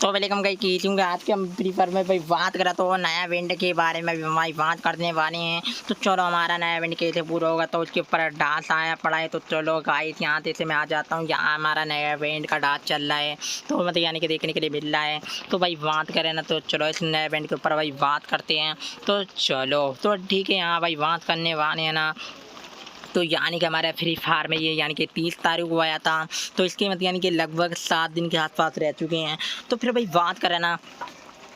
तो welcome guys की क्योंकि आज के हम फ्री फायर में भाई बात करा तो नया इवेंट के बारे में भी भाई बात करने वाले हैं। तो चलो हमारा नया इवेंट कैसे पूरा होगा तो उसके ऊपर डांस आया पड़ा है। तो चलो गाइस यहाँ से मैं आ जाता हूँ। यहाँ हमारा नया इवेंट का डांस चल रहा है तो मतलब यानी कि देखने के लिए मिल रहा है। तो भाई बात करें ना तो चलो इस नए इवेंट के ऊपर भाई बात करते हैं। तो चलो तो ठीक है यहाँ भाई बात करने वाले हैं ना। तो यानी कि हमारा फ्री फायर में ये यानी कि 30 तारीख को आया था। तो इसके मतलब यानी कि लगभग 7 दिन के आसपास रह चुके हैं। तो फिर भाई बात करें ना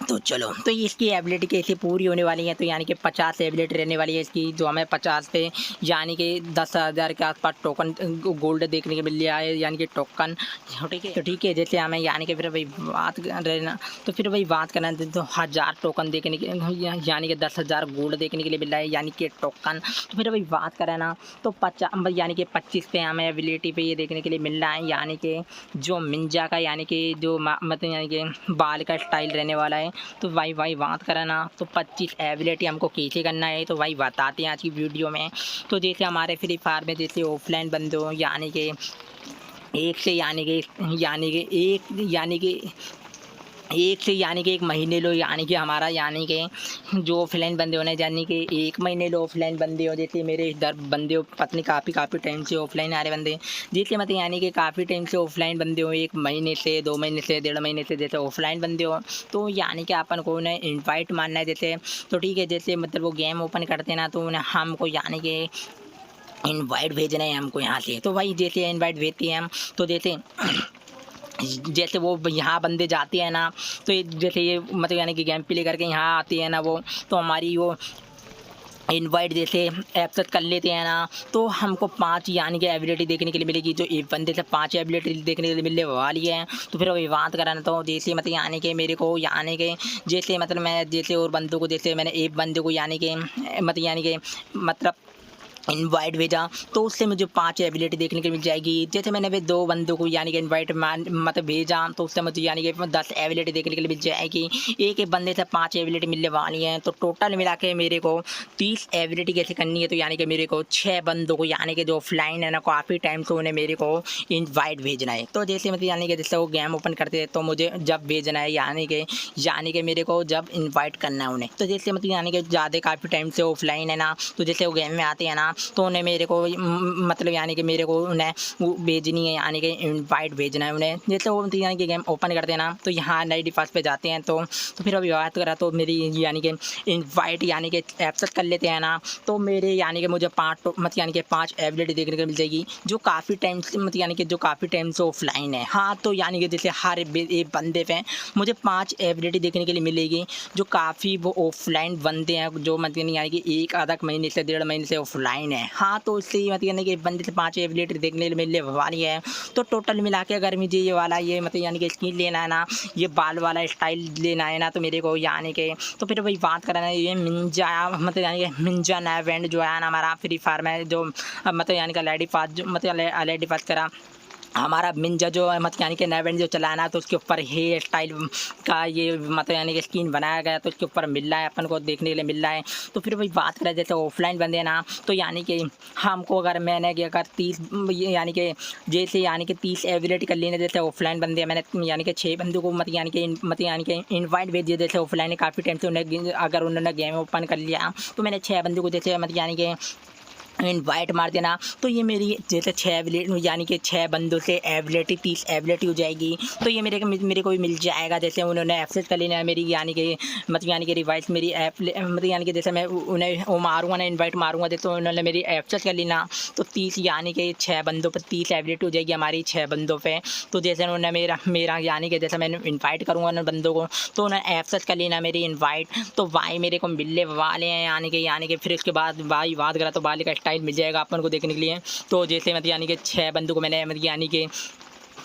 तो चलो तो ये इसकी एबिलिटी कैसे पूरी होने वाली है। तो यानी कि 50 एबिलिटी रहने वाली है इसकी, जो हमें 50 पे यानी कि 10,000 के आसपास टोकन गोल्ड देखने को मिल रहा है यानी कि टोकन। ठीक है तो ठीक है जैसे हमें यानी कि फिर भाई बात रहना तो फिर भाई बात करना तो 1000 टोकन देखने के यानी कि 10,000 गोल्ड देखने के लिए मिल रहा है यानी कि टोकन। तो फिर भाई बात करें ना तो 50 यानी कि 25 पे हमें एबिलिटी पे ये देखने के लिए मिल रहा है यानी कि जो मिंजा का यानी कि जो मतलब यानी कि बाल का स्टाइल रहने वाला है। तो भाई बात करें ना तो 25 एबिलिटी हमको कैसे करना है तो भाई बताते हैं आज की वीडियो में। तो जैसे हमारे फ्री फायर में जैसे ऑफलाइन बंदे हो यानी कि एक से यानी कि एक महीने लो यानी कि हमारा यानी कि जो ऑफलाइन बंदे होने यानी कि 1 महीने लो ऑफलाइन बंदे हो। जैसे मेरे इधर बंदे हो पत्नी काफ़ी टाइम से ऑफलाइन आ रहे बंदे जैसे मतलब यानी कि काफ़ी टाइम से ऑफलाइन बंदे हो 1 महीने से 2 महीने से 1.5 महीने से जैसे ऑफलाइन बंदे हो। तो यानी कि अपन को उन्हें इन्वाइट मारना है जैसे। तो ठीक है जैसे मतलब वो गेम ओपन करते ना तो उन्हें हमको यानी कि इनवाइट भेजना है हमको यहाँ से। तो भाई जैसे इनवाइट भेजते हैं हम तो जैसे वो यहाँ बंदे जाते हैं ना तो जैसे ये मतलब यानी कि गेम प्ले करके यहाँ आते हैं ना वो तो हमारी वो इनवाइट जैसे एक्सेप्ट कर लेते हैं ना तो हमको 5 यानी कि एबिलिटी देखने के लिए मिलेगी। जो एक बंदे से 5 एबिलिटी देखने के लिए मिलने वाली है। तो फिर वही बात करा ना तो जैसे मतलब यानी कि मेरे को यानी कि जैसे मतलब मैं जैसे और बंदों को जैसे मैंने एक बंदे को यानी कि मतलब इनवाइट भेजा तो उससे मुझे 5 एबिलिटी देखने को मिल जाएगी। जैसे मैंने भी 2 बंदों को यानी कि इनवाइट मतलब भेजा तो उससे मुझे यानी कि 10 एबिलिटी देखने के लिए मिल जाएगी। एक बंदे से 5 एबिलिटी मिलने वाली हैं। तो टोटल मिला के मेरे को 30 एबिलिटी कैसे करनी है तो यानी कि मेरे को 6 बंदों को यानी कि जो ऑफलाइन है ना काफ़ी टाइम से उन्हें मेरे को इन्वाइट भेजना है। तो जैसे मतलब यानी कि जैसे वो गेम ओपन करते हैं तो मुझे जब भेजना है यानी कि मेरे को जब इन्वाइट करना है उन्हें। तो जैसे मतलब यानी कि ज़्यादा काफ़ी टाइम से ऑफलाइन है ना तो जैसे वो गेम में आते हैं ना तो उन्हें मेरे को मतलब यानी कि मेरे को उन्हें वो भेजनी है यानी कि इनवाइट भेजना है उन्हें। जैसे वो यानी कि गेम ओपन करते हैं ना तो यहाँ नई डिफॉल्ट पे जाते हैं तो फिर अभी बात करा तो मेरी यानी कि इनवाइट यानी कि एक्सेप्ट कर लेते हैं ना तो मेरे यानी कि मुझे 5 मतलब यानी कि 5 एबिलिटी देखने को मिल जाएगी जो काफ़ी टाइम से मतलब यानी कि जो काफ़ी टाइम से ऑफलाइन है। हाँ तो यानी कि जैसे हर एक बंदे पे मुझे 5 एबिलिटी देखने के लिए मिलेगी जो काफ़ी वो ऑफलाइन बंदे हैं जो मतलब यानी कि एक आधा महीने से 1.5 महीने से ऑफलाइन है। हाँ तो इससे मतलब यानी कि बंदे से 5 एबिलिटी देखने को मिलने वाली है। तो टोटल मिला के अगर मुझे ये वाला ये मतलब यानी कि स्किन लेना है ना ये बाल वाला स्टाइल लेना है ना तो मेरे को यानी कि तो फिर वही बात करा ना ये मिंजा मतलब यानी कि मिंजा नया इवेंट जो है ना हमारा फ्री फायर में जो मतलब यानी कि लेडी पास जो मतलब लेडी पास करा हमारा मिंजा जो मतलब यानी कि नया इवेंट जो चलाना तो उसके ऊपर हेयर स्टाइल का ये मतलब यानी कि स्किन बनाया गया तो उसके ऊपर मिल रहा है अपन को देखने के लिए मिल रहा है। तो फिर वही बात करें जैसे ऑफलाइन बंदे हैं ना तो यानी कि हमको अगर मैंने कि अगर 30 यानी कि जैसे यानी कि 30 एबिलिटी कर लेने जैसे ऑफलाइन बंदे मैंने यानी कि 6 बंदों को मतलब यानी कि इन्वाइट भेज दिया जैसे ऑफलाइन काफ़ी टाइम से उन्हें अगर उन्होंने गेम ओपन कर लिया तो मैंने 6 बंदों को जैसे मतलब यानी कि इनवाइट मार देना तो ये मेरी जैसे 6 एबिलिटी यानी कि 6 बंदों से एबिलिटी 30 एबिलिटी हो जाएगी। तो ये मेरे को भी मिल जाएगा जैसे उन्होंने एक्सेस कर लेना है मेरी यानी कि मतलब यानी कि रिवाइस मेरी ऐप मतलब यानी कि जैसे मैं उन्हें वो मारूंगा ना इनवाइट मारूंगा जैसे उन्होंने मेरी एक्सेस कर लेना तो 30 यानी कि 6 बंदों पर 30 एबिलिटी हो जाएगी हमारी 6 बंदों पर। तो जैसे उन्होंने मेरा यानी कि जैसे मैंने इन्वाइट करूँगा उन बंदों को तो उन्हें एक्सेस कर लेना मेरी इन्वाइट तो भाई मेरे को मिलने वाले हैं यानी कि फिर उसके बाद भाई बात करा तो बाल का स्टाइल मिल जाएगा अपन को देखने के लिए। तो जैसे मतलब यानी कि 6 बंदों को मैंने मतलब यानी कि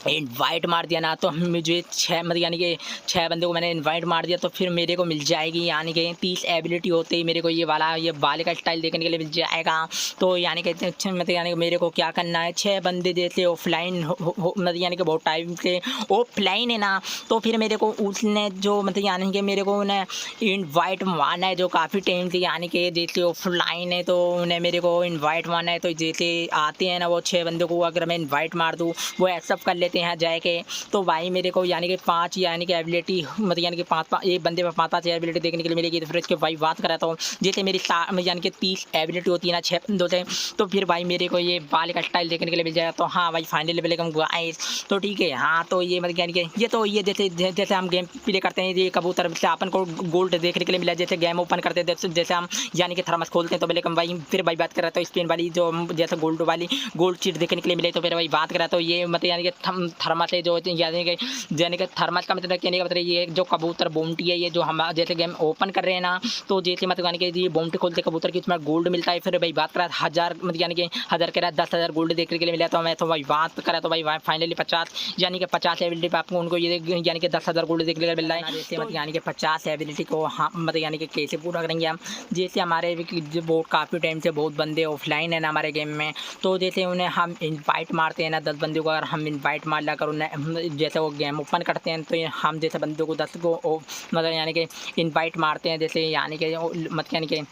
इनवाइट मार दिया ना तो मुझे 6 मतलब यानी कि 6 बंदे को मैंने इनवाइट मार दिया तो फिर मेरे को मिल जाएगी यानी कि 30 एबिलिटी होते ही मेरे को ये वाला ये बाल का स्टाइल देखने के लिए मिल जाएगा। तो यानी कि मतलब यानी कि मेरे को क्या करना है 6 बंदे जैसे ऑफलाइन मतलब यानी कि बहुत टाइम से ऑफलाइन है ना तो फिर मेरे को उसने जो मतलब यानी कि मेरे को उन्हें इनवाइट मारना है जो काफ़ी टाइम से यानी कि जैसे ऑफलाइन है तो उन्हें मेरे को इनवाइट मारना है। तो जैसे आते हैं ना वो 6 बंदों को अगर मैं इन्वाइट मार दूँ वो एक्सेप्ट कर लेते लेते हैं जाके। तो भाई मेरे को यानी कि 5 यानी कि एबिलिटी मतलब यानी कि 5 एक बंदे पर 5 एबिलिटी देखने के लिए मिलेगी। तो फिर इसके भाई बात करा तो जैसे मेरी यानी कि 30 एबिलिटी होती है ना 6 बंदों से, तो फिर भाई मेरे को ये बाल का स्टाइल देखने के लिए मिल जाएगा। तो हाँ भाई फाइनली वेलकम गाइस। तो ठीक है हाँ, तो ये मतलब यानी कि ये तो ये जैसे जैसे हम गेम प्ले करते हैं, ये कबूतर से अपन को गोल्ड देखने के लिए मिला। जैसे गेम ओपन करते हैं जैसे हम यानी कि थर्मस खोलते हैं तो वेलकम भाई। फिर भाई बात कर रहा था स्पिन वाली जो जैसे गोल्ड वाली गोल्ड चीट देखने के लिए मिले। तो फिर भाई बात कर रहा था ये मतलब यानी कि थर्मस है जो यानी कि थर्मस का मतलब कहने का मतलब ये जो कबूतर बोमटी है, ये जो हम जैसे गेम ओपन कर रहे हैं ना, तो जैसे मतलब यानी कि ये बोमटी खोलते कबूतर की उसमें गोल्ड मिलता है। फिर भाई बात करा 1000 मतलब यानी कि 1000 कह रहा 10,000 गोल्ड देखने के लिए मिला। तो मैं तो भाई बात करा तो भाई फाइनली 50 यानी कि 50 एबिलिटी पर आपको उनको ये यानी कि 10,000 गोल्ड देखने के लिए मिल रहा है। जैसे मतलब यानी कि 50 एबिलिटी को हम मतलब यानी कि कैसे पूरा करेंगे हम, जैसे हमारे बहुत काफ़ी टाइम से बहुत बंदे ऑफलाइन है ना हमारे गेम में। तो जैसे उन्हें हम इनवाइट मारते हैं ना 10 बंदों को, अगर हम इनवाइट मार लाकर उन्हें जैसे वो गेम ओपन करते हैं तो हम जैसे बंदों को 10 को मतलब यानी कि इनवाइट मारते हैं, जैसे यानी कि मतलब यानी कि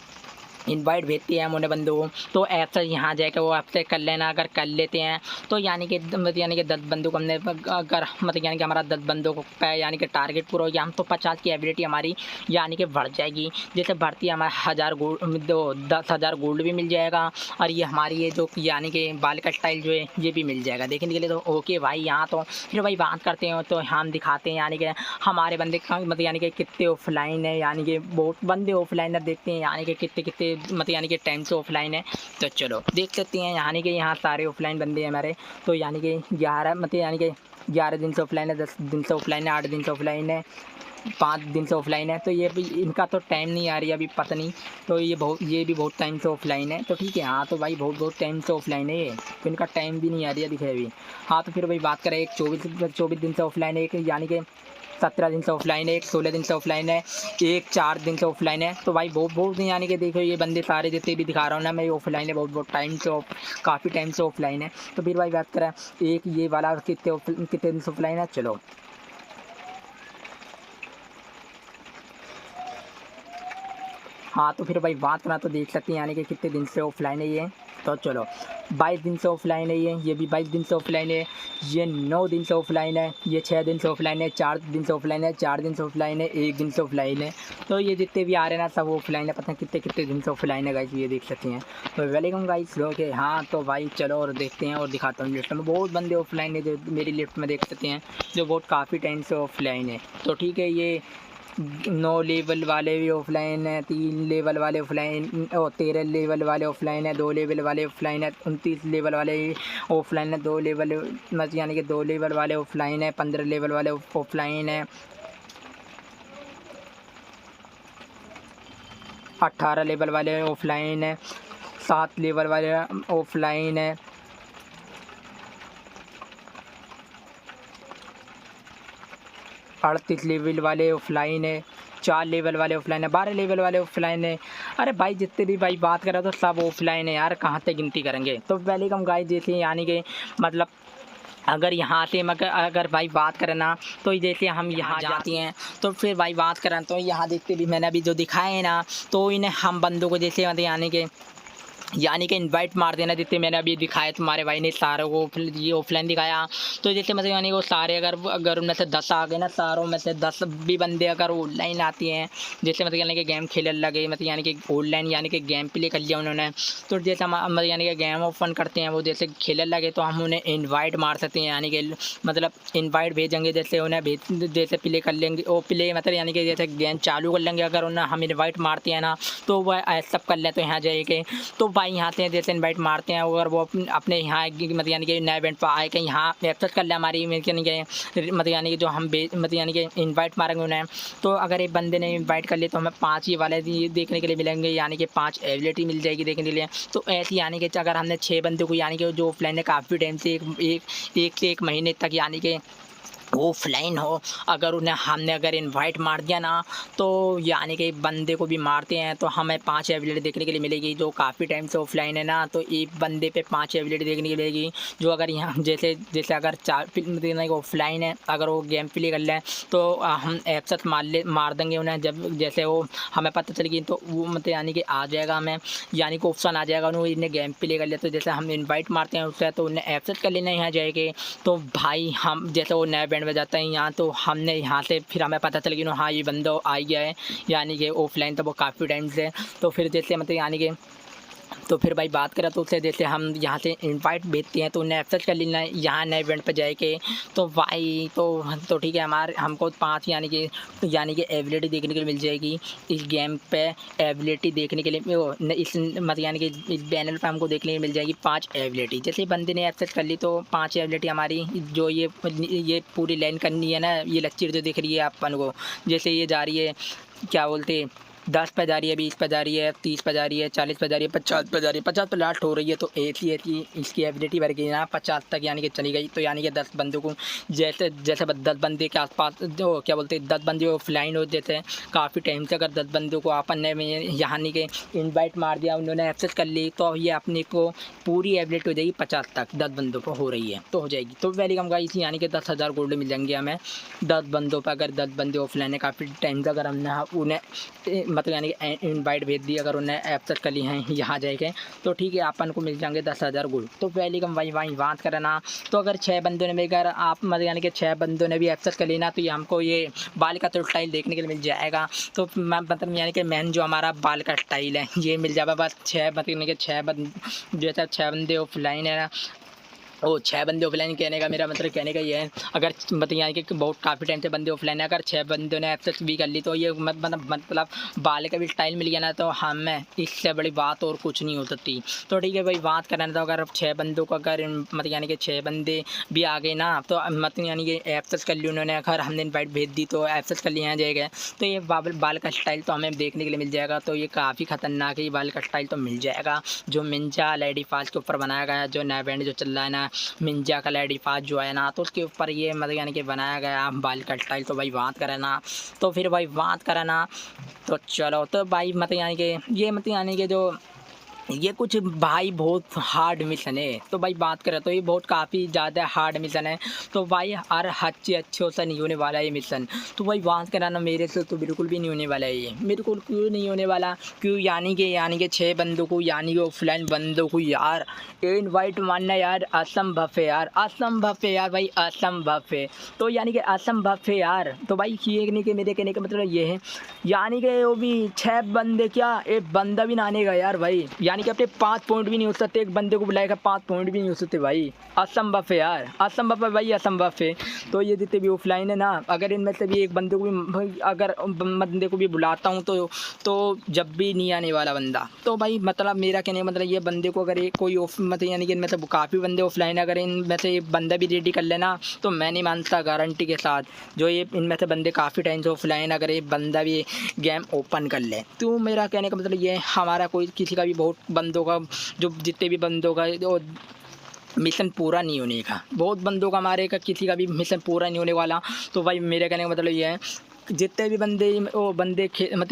इनवाइट भेजती है हम उन्हें बंदों को। तो ऐप से यहाँ जाकर वो ऐप से कर लेना, अगर कर लेते हैं तो यानी कि 10 बंदों को हमने अगर मतलब यानी कि हमारा 10 बंदों का यानी कि टारगेट पूरा हो गया, हम तो 50 की एबिलिटी हमारी यानी कि बढ़ जाएगी। जैसे बढ़ती है हमारा 1000 गोल्ड 10,000 गोल्ड भी मिल जाएगा, और ये हमारी ये जो यानी कि बाल का स्टाइल जो है ये भी मिल जाएगा देखने के लिए। तो ओके भाई यहाँ तो फिर भाई बात करते हैं तो हम दिखाते हैं यानी कि हमारे बंदे मतलब यानी कि कितने ऑफलाइन है, यानी कि बहुत बंदे ऑफलाइन है, देखते हैं यानी कि कितने मतलब यानी कि टाइम से ऑफलाइन है। तो चलो देख सकते हैं यानी कि यहाँ सारे ऑफलाइन बंदे हैं हमारे। तो यानी कि 11 मतलब यानी कि 11 दिन से ऑफलाइन है, 10 दिन से ऑफलाइन है, 8 दिन से ऑफलाइन है, 5 दिन से ऑफलाइन है। तो ये भी इनका तो टाइम नहीं आ रही अभी पता नहीं। तो ये भी बहुत टाइम से ऑफलाइन है। तो ठीक है हाँ, तो भाई बहुत टाइम से ऑफलाइन है ये, तो इनका टाइम भी नहीं आ रही है दिखे अभी। हाँ तो फिर भाई बात करें एक 24 दिन से ऑफलाइन है, एक यानी कि 17 दिन से ऑफलाइन है, एक 16 दिन से ऑफलाइन है, एक 4 दिन से ऑफलाइन है। तो भाई बहुत यानी कि देखो ये बंदे सारे जितने भी दिखा रहा हूँ ना मैं, ऑफलाइन है बहुत टाइम से काफ़ी टाइम से ऑफलाइन है। तो फिर भाई बात करें एक ये वाला कितने दिन से ऑफलाइन है। चलो हाँ तो फिर भाई बात करा तो देख सकते हैं यानी कि कितने दिन से ऑफलाइन है ये। तो चलो 22 दिन से ऑफलाइन है ये भी 22 दिन से ऑफलाइन है, ये 9 दिन से ऑफलाइन है, ये 6 दिन से ऑफलाइन है, 4 दिन से ऑफलाइन है, 4 दिन से ऑफलाइन है, 1 दिन से ऑफलाइन है। तो ये जितने भी आ रहे हैं ना सब ऑफलाइन है, पता नहीं कितने कितने दिन से ऑफलाइन है गाइस, ये देख सकते हैं। तो वेलकम गाइस लोग के। हाँ तो भाई चलो और देखते हैं और दिखाता हूँ लिस्ट में बहुत बंदे ऑफलाइन है जो मेरी लिस्ट में देख सकते हैं, जो बहुत काफ़ी टाइम से ऑफलाइन है। तो ठीक है ये 9 लेवल वाले भी ऑफलाइन है, 3 लेवल वाले ऑफलाइन और 13 लेवल वाले ऑफलाइन है, 2 लेवल वाले ऑफलाइन है, 29 लेवल वाले ऑफलाइन है, 2 लेवल मतलब यानी कि 2 लेवल वाले ऑफलाइन है, 15 लेवल वाले ऑफलाइन है, 18 लेवल वाले ऑफलाइन है, 7 लेवल वाले ऑफलाइन है, 38 लेवल वाले ऑफलाइन है, 4 लेवल वाले ऑफलाइन है, 12 लेवल वाले ऑफलाइन है। अरे भाई जितने भी भाई बात करा तो सब ऑफलाइन है यार, कहाँ तक गिनती करेंगे। तो वेलकम गाइस जैसे यानी कि मतलब अगर यहाँ से मगर अगर भाई बात करें ना तो जैसे हम यहाँ जाते हैं तो फिर भाई बात करें तो यहाँ देखते भी मैंने अभी जो दिखाए हैं ना, तो इन्हें हम बंदों को जैसे मतलब यानी कि इनवाइट मार देना, जितने मैंने अभी दिखाया तुम्हारे भाई ने सारों को ये ऑफलाइन दिखाया। तो जैसे मतलब यानी वो सारे अगर उनमें से 10 आ गए ना, सारों में से 10 भी बंदे अगर ऑनलाइन आती हैं, जैसे मतलब यानी कि गेम खेलने लगे मतलब यानी कि ऑनलाइन यानी कि गेम प्ले कर लिया उन्होंने, तो जैसे हम मतलब यानी कि गेम ओपन करते हैं वो जैसे खेलने लगे तो हम उन्हें इन्वाइट मार सकते हैं, यानी कि मतलब इन्वाइट भेजेंगे, जैसे उन्हें जैसे प्ले कर लेंगे वो प्ले मतलब यानी कि जैसे गेम चालू कर लेंगे, अगर उन्हें हम इन्वाइट मारते हैं ना तो वह सब कर लें। तो यहाँ जाइए तो भाई यहाँ से जैसे इनवाइट मारते हैं अगर वो अपने यहाँ मतलब यानी कि नए इवेंट पर आए कि यहाँ एक्सेस कर ले हमारी मतलब यानी कि जो हम मतलब यानी कि इनवाइट मारेंगे उन्हें, तो अगर एक बंदे ने इनवाइट कर लिए तो हमें 5 ये वाले देखने के लिए मिलेंगे, यानी कि 5 एबिलिटी मिल जाएगी देखने के लिए। तो ऐसी यानी कि अगर हमने 6 बंदों को यानी कि जो ऑफलाइन है काफ़ी टाइम से एक से एक महीने तक यानी कि ऑफलाइन हो, अगर उन्हें हमने अगर इनवाइट मार दिया ना, तो यानी कि बंदे को भी मारते हैं तो हमें 5 एबिलिटी देखने के लिए मिलेगी। जो काफ़ी टाइम से ऑफलाइन है ना, तो एक बंदे पे 5 एबिलिटी देखने के लिए मिलेगी। जो अगर यहाँ जैसे जैसे अगर 4 फिल्म देखने को ऑफलाइन है, अगर वो गेम प्ले कर लें तो हम एब्सेंट मार देंगे उन्हें। जब जैसे वो हमें पता चलेगी तो वो मतलब यानी कि आ जाएगा हमें, यानी कि ऑप्शन आ जाएगा उन्हें, इन्हें गेम प्ले कर लिया तो जैसे हम इन्वाइट मारते हैं उससे तो उन्हें एब्सेंट कर लेना यहाँ जाएगी। तो भाई हम जैसे वो नया बैंड बजाता है यहाँ, तो हमने यहाँ से फिर हमें पता चल गया हाँ ये बंदा आ गया है, यानी कि ऑफलाइन तो वो काफ़ी टाइम से। तो फिर जैसे मतलब यानी कि तो फिर भाई बात करें तो उससे जैसे हम यहाँ से इनवाइट भेजते हैं तो उन्हें एक्सेप्ट कर लेना है यहाँ नए इवेंट पर जाके। तो भाई तो ठीक है, हमारे हमको 5 यानी कि एबिलिटी देखने के लिए मिल जाएगी इस गेम पे। एबिलिटी देखने के लिए वो इस मतलब यानी कि इस बैनर पे हमको देखने के लिए मिल जाएगी 5 एबिलिटी। जैसे बंदे ने एक्सेप्ट कर ली तो 5 एबिलिटी हमारी जो ये पूरी लाइन करनी है ना, ये लकीर जो दिख रही है अपन को, जैसे ये जा रही है क्या बोलते 10 पे जा रही है, 20 पे जा रही है, 30 पे जा रही है, 40 पे जा रही है, 50 पे जा रही है, 50 पे लास्ट हो रही है। तो ऐसी इसकी एबिलिटी बढ़ गई ना 50 तक यानी कि चली गई। तो यानी कि 10 बंदों को जैसे 10 बंदे के आसपास जो क्या बोलते हैं 10 बंदे ऑफलाइन हो देते हैं काफ़ी टाइम से। अगर 10 बंदों को अपन ने यानी कि इनवाइट मार दिया, उन्होंने एक्सेस कर ली, तो ये अपने को पूरी एबिलिटी हो जाएगी 50 तक 10 बंदों पर हो रही है तो हो जाएगी। तो वेलकम गाइस, यानी कि 10,000 गोल्ड मिल जाएंगे हमें 10 बंदों पर। अगर 10 बंदे ऑफलाइन है काफ़ी टाइम से, अगर हमने उन्हें मतलब यानी कि इनवाइट भेज दी, अगर उन्हें एक्सेप्ट कर ली हैं यहाँ जाके, तो ठीक है अपन को मिल जाएंगे 10,000 गोल्ड। तो वेलकम वहीं बात करना। तो अगर 6 बंदों ने मिलकर आप मतलब यानी कि 6 बंदों ने भी एक्सेप्ट कर लेना, तो ये हमको ये बाल का तो स्टाइल देखने के लिए मिल जाएगा। तो मतलब यानी कि मेन जो हमारा बाल का स्टाइल है ये मिल जाएगा बस 6 मतलब यानी कि 6 जैसा 6 बंदे ऑफलाइन है ना, ओ 6 बंदे ऑफलाइन कहने का मेरा मतलब कहने का ये है, अगर मतलब यानी कि बहुत काफ़ी टाइम से बंदे ऑफलाइन है, अगर 6 बंदों ने एक्सेस भी कर ली तो ये मतलब बाल का भी स्टाइल मिल गया ना, तो हमें इससे बड़ी बात और कुछ नहीं हो सकती। तो ठीक है भाई, बात करना तो अगर 6 बंदों को अगर मतलब यानी कि 6 बंदे भी आ गए ना, तो मतलब यानी कि एक्सेस कर ली उन्होंने, अगर हमने इन्वाइट भेज दी तो एक्सेस कर लिया जाएगा। तो ये बाल का स्टाइल तो हमें देखने के लिए मिल जाएगा। तो ये काफ़ी ख़तरनाक है, ये बाल का स्टाइल तो मिल जाएगा जो मिंजा लेडी फास्ट के ऊपर बनाया गया है, जो नया बैंड जो चल रहा है ना मिंजा का लेडी फास्ट जो है ना, तो उसके ऊपर ये मतलब यानी कि बनाया गया बाल का स्टाइल। तो भाई बात करें ना, तो फिर भाई बात करें ना, तो चलो तो भाई मतलब यानी कि ये मतलब यानी कि जो ये कुछ भाई बहुत हार्ड मिशन है। तो भाई बात करें तो ये बहुत काफ़ी ज़्यादा हार्ड मिशन है। तो भाई हर अच्छे से नहीं होने वाला ये मिशन। तो भाई बात करें ना, मेरे से तो बिल्कुल भी नहीं होने वाला है ये। मेरे को क्यों नहीं होने वाला, क्यों यानी कि 6 बंदों को यानी कि ऑफलाइन बंदों को यार इनवाइट मारना यार असंभव है यार, असंभव है यार भाई, असंभव है। तो यानी कि असंभव है यार। तो भाई ये नहीं कि मेरे कहने का मतलब ये है, यानी कि वो भी 6 बंदे क्या एक बंदा भी ना आनेगा यार भाई, यानी कि अपने 5 पॉइंट भी नहीं हो सकते, एक बंदे को बुलाएगा 5 पॉइंट भी नहीं हो सकते भाई, असंभव है यार, असंभव है भाई, असंभव है। तो ये जितने भी ऑफलाइन है ना, अगर इनमें से भी एक बंदे को भी अगर बंदे को भी बुलाता हूँ तो जब भी नहीं आने वाला बंदा। तो भाई मतलब मेरा कहने का मतलब ये बंदे को अगर एक कोई मतलब यानी कि इनमें से काफ़ी बंदे ऑफलाइन अगर इनमें से एक बंदा भी रेडी कर लेना, तो मैं नहीं मानता गारंटी के साथ जो ये इनमें से बंदे काफ़ी टाइम से ऑफलाइन अगर ये बंदा भी गेम ओपन कर ले। तो मेरा कहने का मतलब ये हमारा कोई किसी का भी बहुत बंदों का जो जितने भी बंदों का जो मिशन पूरा नहीं होने का, बहुत बंदों का हमारे का किसी का भी मिशन पूरा नहीं होने वाला। तो भाई मेरे कहने का मतलब ये है जितने भी बंदे मतलब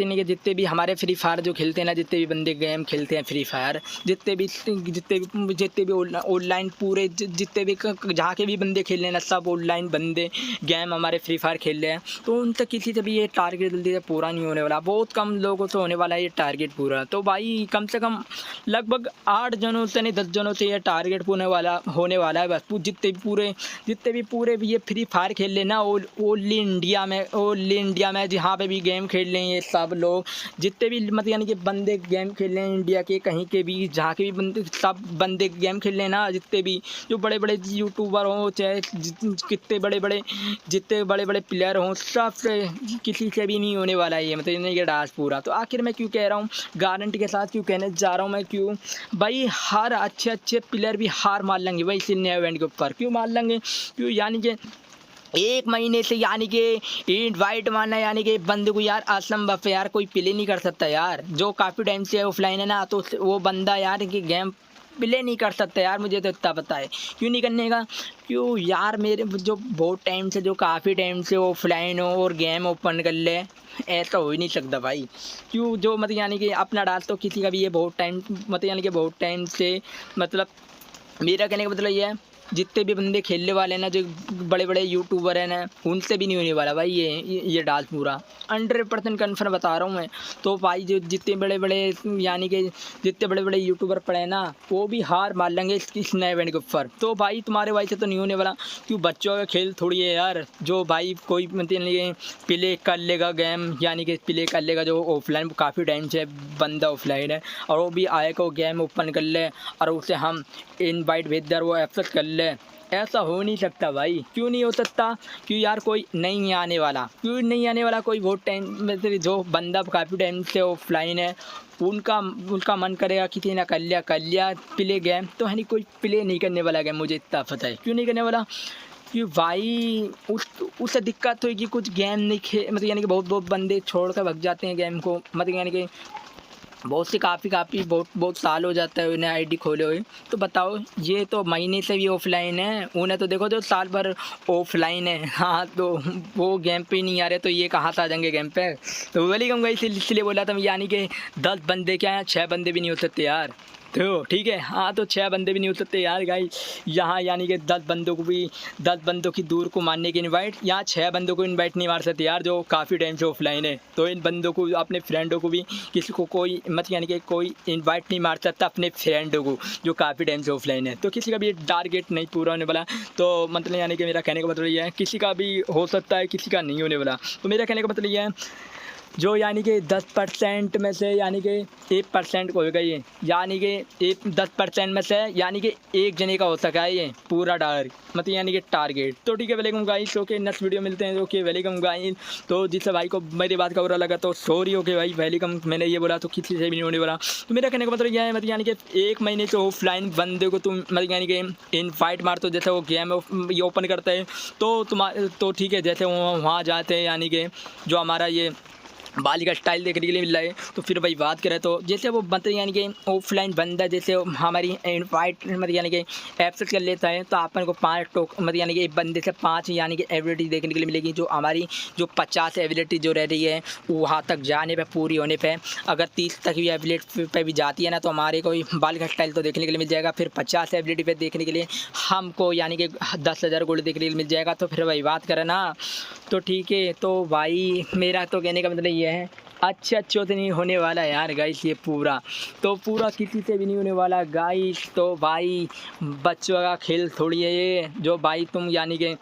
नहीं कि जितने भी हमारे फ्री फायर जो खेलते हैं ना, जितने भी बंदे गेम खेलते हैं फ्री फायर, जितने भी ऑनलाइन पूरे जितने भी जहाँ के भी बंदे खेल रहे हैं ना, सब ऑनलाइन बंदे गेम हमारे फ्री फायर खेल रहे हैं। तो उन तक किसी से भी ये टारगेट जल्दी से पूरा नहीं होने वाला, बहुत कम लोगों से होने वाला है ये टारगेट पूरा। तो भाई कम से कम लगभग 8 जनों से नहीं 10 जनों से ये टारगेट होने वाला है बस। जितने भी पूरे ये फ्री फायर खेल लेना ओनली इंडिया में जहाँ पे भी गेम खेल रहे हैं ये सब लोग, जितने भी मतलब यानी कि बंदे गेम खेल रहे हैं इंडिया के कहीं के भी जहाँ के भी बंदे, सब बंदे गेम खेल रहे हैं ना, जितने भी जो बड़े बड़े यूट्यूबर हों चाहे जितने बड़े बड़े प्लेयर हों, सब से किसी से भी नहीं होने वाला है ये मतलब नहीं कि डांस पूरा। तो आखिर मैं क्यों कह रहा हूँ, गारंटी के साथ क्यों कहने जा रहा हूँ मैं, क्यों भाई हर अच्छे प्लेयर भी हार मान लेंगे भाई इस नए इवेंट के ऊपर। क्यों मान लेंगे, क्यों यानी कि 1 महीने से यानी कि इनवाइट मारना यानी कि बंदे को यार असंभव है यार, कोई प्ले नहीं कर सकता यार। जो काफ़ी टाइम से ऑफलाइन है ना, तो वो बंदा यार कि गेम प्ले नहीं कर सकते यार, मुझे तो इतना पता है। क्यों नहीं करने का? क्यों यार, मेरे जो बहुत टाइम से, जो काफ़ी टाइम से ऑफलाइन हो और गेम ओपन कर ले, ऐसा हो ही नहीं सकता भाई। क्यों, जो मतलब यानी कि अपना डाल तो किसी का भी ये बहुत टाइम, मतलब यानी कि बहुत टाइम से, मतलब मेरा कहने का मतलब ये है, जितने भी बंदे खेलने वाले हैं ना, जो बड़े बड़े यूट्यूबर हैं ना, उनसे भी नहीं होने वाला भाई ये डांस पूरा 100% कन्फर्म बता रहा हूँ मैं। तो भाई जो जितने बड़े बड़े, यानी कि जितने बड़े बड़े यूट्यूबर पड़े हैं ना, वो भी हार मान लेंगे इस नए इवेंट के ऊपर। तो भाई तुम्हारे भाई से तो नहीं होने वाला। क्यों, बच्चों का खेल थोड़ी है यार, जो भाई कोई मतलब प्ले कर लेगा गेम, यानी कि प्ले कर लेगा जो ऑफलाइन काफ़ी टाइम से बंदा ऑफलाइन है, और वो भी आएगा, वो गेम ओपन कर ले और उसे हम इनवाइट भेज दर वो एक्सेप्ट कर ले। ऐसा हो नहीं सकता भाई। क्यों नहीं हो सकता? क्यों यार, कोई नहीं आने वाला। क्यों नहीं आने वाला? कोई बहुत टाइम में से जो बंदा काफ़ी टाइम से ऑफलाइन है, उनका उनका मन करेगा किसी ने कर लिया प्ले गेम, तो है नहीं, कोई प्ले नहीं करने वाला गेम, मुझे इतना पता है। क्यों नहीं करने वाला? कि भाई उससे दिक्कत हुई कि कुछ गेम नहीं मतलब यानी कि बहुत बहुत बंदे छोड़ कर भग जाते हैं गेम को, मतलब यानी कि बहुत से काफ़ी बहुत बहुत साल हो जाता है उन्हें आईडी खोले हुए। तो बताओ, ये तो महीने से भी ऑफलाइन है, उन्हें तो देखो जो साल भर ऑफलाइन है। हाँ, तो वो गेम पे ही नहीं आ रहे, तो ये कहाँ से आ जाएंगे गेम पे? तो वेलकम गाइस, इसलिए बोला था, यानी कि 10 बंदे क्या हैं, 6 बंदे भी नहीं हो सकते यार। तो ठीक है, हाँ, तो 6 बंदे भी नहीं हो सकते यार गाइस यहाँ, यानी कि 10 बंदों को भी, 10 बंदों की दूर को मारने की इनवाइट, यहाँ 6 बंदों को इनवाइट नहीं मार सकते यार, जो काफ़ी टाइम से ऑफलाइन है। तो इन बंदों को, अपने फ्रेंडों को भी, किसी को कोई मत यानी कि कोई इनवाइट नहीं मार सकता अपने फ्रेंडों को जो काफ़ी टाइम से ऑफलाइन है। तो किसी का भी टारगेट नहीं पूरा होने वाला। तो मतलब यानी कि मेरा कहने का मतलब ये है, किसी का भी हो सकता है, किसी का नहीं होने वाला। तो मेरा कहने का मतलब ये है, जो यानी कि 10% में से, यानी कि 1% को होगा ये, यानी कि 10% में से, यानी कि एक जने का हो सका है ये पूरा मतलब यानी कि टारगेट। तो ठीक है, welcome guys, okay, next video मिलते हैं। Okay, welcome guys. तो जिससे भाई को मेरी बात का बुरा लगा तो सॉरी। ओके भाई, वेलकम, मैंने ये बोला तो किसी से भी नहीं होने वाला। तो मेरा कहने का मतलब यह है, मतलब यानी कि 1 महीने से ऑफलाइन बंदे को तुम मतलब यानी कि इनवाइट मारते हो, जैसे वो गेम ये ओपन करते हैं, तो ठीक है, जैसे वहाँ जाते हैं, यानी कि जो हमारा ये बाली का स्टाइल देखने के लिए मिल रहा है। तो फिर भाई बात करें, तो जैसे वो मतलब यानी कि ऑफलाइन बंदा जैसे हमारी इनवाइट मतलब यानी कि एक्सेप्ट कर लेता है, तो अपन को 5 मतलब यानी कि एक बंदे से 5 यानी कि एबिलिटी देखने के लिए मिलेगी, जो हमारी जो 50 एबिलिटी जो रह रही है वहाँ तक जाने पे, पूरी होने पे, अगर 30 तक भी एबिलिटी पे भी जाती है ना, तो हमारे को बाल का स्टाइल तो देखने के लिए मिल जाएगा। फिर 50 एबिलिटी पे देखने के लिए हमको यानी कि 10,000 गोल्ड देखने के लिए मिल जाएगा। तो फिर भाई बात करें ना, तो ठीक है। तो भाई मेरा तो कहने का मतलब ये है, अच्छे तो नहीं होने वाला यार गाइस ये पूरा, तो पूरा किसी से भी नहीं होने वाला गाइस। तो भाई बच्चों का खेल थोड़ी है ये, जो भाई तुम यानी कि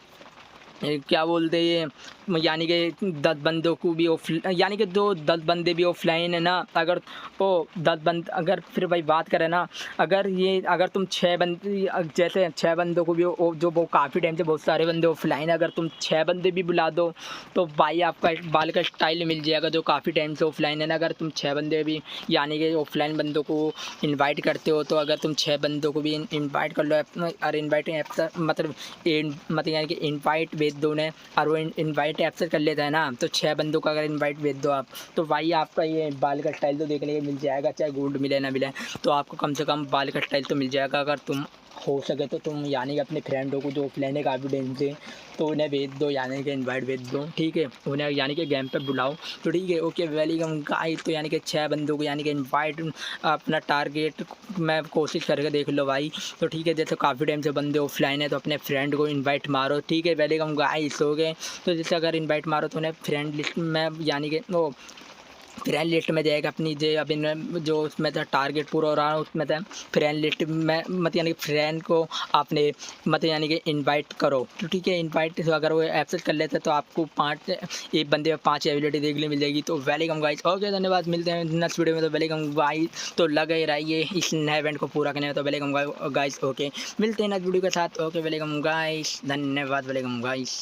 क्या बोलते हैं ये, यानी कि 10 बंदों को भी यानी कि जो 10 बंदे भी ऑफलाइन है ना, अगर वो 10 बंद, अगर फिर भाई बात करें ना, अगर तुम 6 बंदे, जैसे 6 बंदों को भी जो वो काफ़ी टाइम से बहुत सारे बंदे ऑफलाइन, अगर तुम 6 बंदे भी बुला दो, तो भाई आपका बाल का स्टाइल मिल जाएगा जो काफ़ी टाइम से ऑफलाइन है ना। अगर तुम 6 बंदे भी यानी कि ऑफलाइन बंदों को इन्वाइट करते हो, तो अगर तुम 6 बंदों को भी इन्वाइट कर लो, और इन्वाइटिंग ऐप मतलब यानी कि इन्वाइट भेज दो उन्हें, और वो इन्वाइट एक्सेप्ट कर लेता है ना, तो 6 बंदों का अगर इनवाइट भेज दो आप, तो भाई आपका ये बाल का स्टाइल तो देखने को मिल जाएगा, चाहे गोल्ड मिले ना मिले, तो आपको कम से कम बाल का स्टाइल तो मिल जाएगा। अगर तुम हो सके तो तुम यानी कि अपने फ्रेंडों को जो ऑफलाइन है काफ़ी टाइम से, तो उन्हें भेज दो, यानी कि इनवाइट भेज दो, ठीक है, उन्हें यानी कि गेम पे बुलाओ। तो ठीक है, ओके, वेलकम गाइस। तो यानी कि 6 बंदों को यानी कि इनवाइट, अपना टारगेट मैं कोशिश करके देख लो भाई। तो ठीक है, जैसे काफ़ी टाइम से बंदे ऑफलाइन है, तो अपने फ्रेंड को इन्वाइट मारो, ठीक है, वेलकम गाइस हो गए। तो जैसे अगर इन्वाइट मारो तो उन्हें फ्रेंड लिस्ट में यानी कि वो फ्रेंड लिस्ट में जाएगा अपनी, जो अभी जो उसमें था टारगेट पूरा हो रहा है, उसमें था फ्रेंड लिस्ट में, मत यानी कि फ्रेंड को आपने मत यानी कि इनवाइट करो। तो ठीक है, इनवाइट अगर वो एक्सेप्ट कर लेते तो आपको 5 एक बंदे में 5 एबिलिटी देखने मिल जाएगी। तो वेलकम गाइस, ओके, धन्यवाद, मिलते हैं नेक्स्ट वीडियो में। तो वेलकम गाइस, तो लगे रहिए इस नए इवेंट को पूरा करने में। तो वेलकम गाइस, ओके, मिलते हैं नेक्स्ट वीडियो के साथ। ओके, वेलकम गाइस, धन्यवाद, वेलकम गाइस।